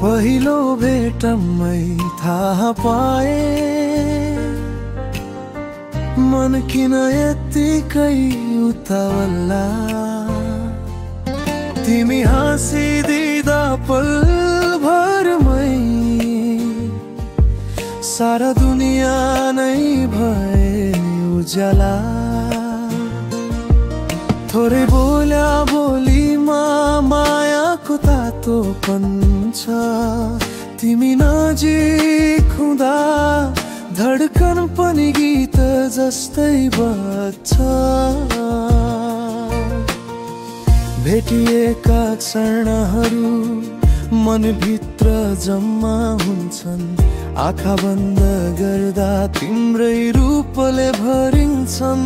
पहिलो भेटमै थाहा पाए मन किन यत्तिकै उतावला। तिमी हाँसिदिँदा पल भरमै सारा दुनियाँ नै भए उज्याला। थोरै बोल्या बोलीमा मायाको तातोपन छ। तिमी नजिक हुँदा धड्कन पनि गीत जस्तै बज्छ। भेटिएका क्षणहरू मनभित्र जम्मा हुन्छन्। आँखा बन्द गर्दा तिम्रै रूपले भरिन्छन्।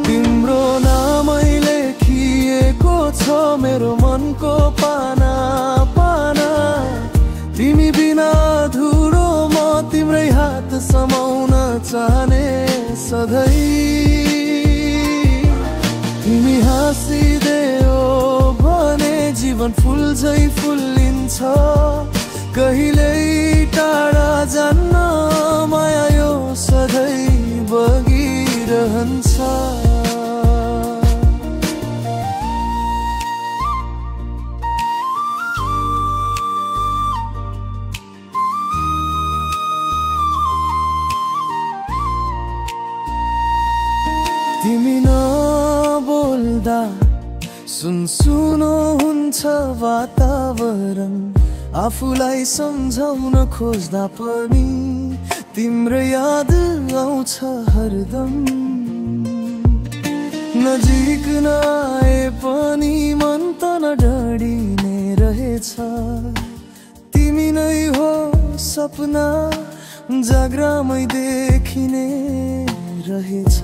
तिम्रो नामै लेखिएको छ मेरो मनको पाना पाना। तिमी बिना अधुरो म तिम्रै हात समाउन चाहने सधैँ। तिमी हाँसिदेऊ भने जीवन फुल झै फुल्लिन्छ। कहिल्यै टाढा जान्न माया यो सधैँ बगिरहन्छ। तिमी नबोल्दा सुनसुनो हुन्छ वातावरण। आफूलाई सम्झाउन खोज्दा पनि तिम्रो याद आउँछ हरदम। नजिक नआए पनि मन त नडढिने रहेछ। तिमी नै हो सपना जाग्रामै देखिने रहेछ।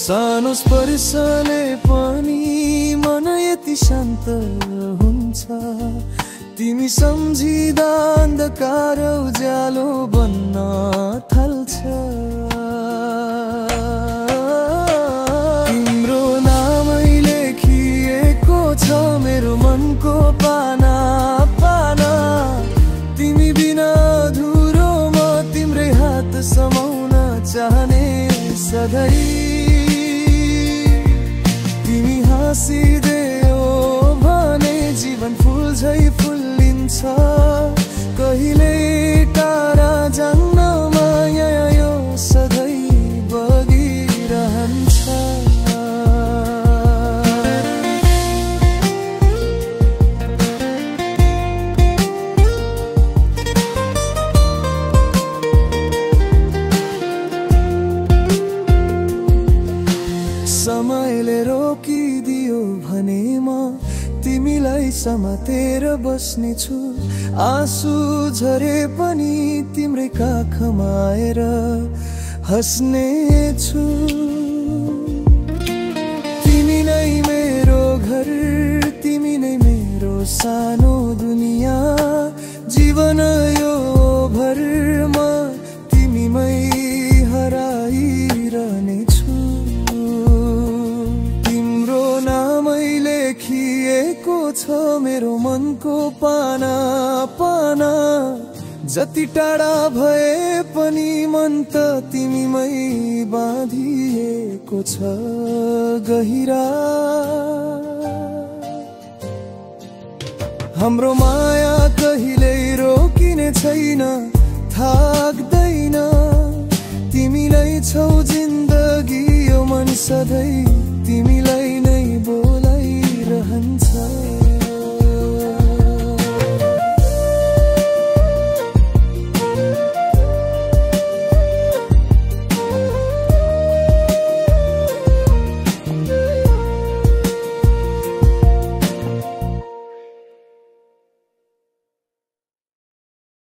सानो स्पर्शले पनि मन यति शान्त हुन्छ। तिमी सम्झिँदा अन्धकार उज्यालो बन्न थाल्छ। तिम्रो नामै लेखिएको छ मेरो मनको पाना पाना। तिमी बिना अधुरो म तिम्रै हात समाउन चाहने सधैँ। तिमी हाँसिदेऊ भने जीवन फुल झै फुल्लिन्छ। कहिल्यै टाढा जान्न माया यो सधैँ बगिरहन्छ। समयले रोकिदियो भने म तिमीलाई समातेर बस्नेछु। आँसु झरे पनि तिम्रै काखमा आएर हस्नेछु। तिमी नै मेरो घर तिमी नै मेरो सानो दुनियाँ। जीवन यो भरमा तिमीमै हराइरहनेछु। तिम्रो नामै लेखिएको छ मेरो मनको पाना पाना। जति टाढा भए पनि मन त तिमीमै बाँधिएको छ गहिरा। हाम्रो माया कहिल्यै रोकिने छैन थाक्दैन। तिमीलाई छौ जिन्दगी यो मन सधैँ तिमीलाई नै बोलाइरहन्छ।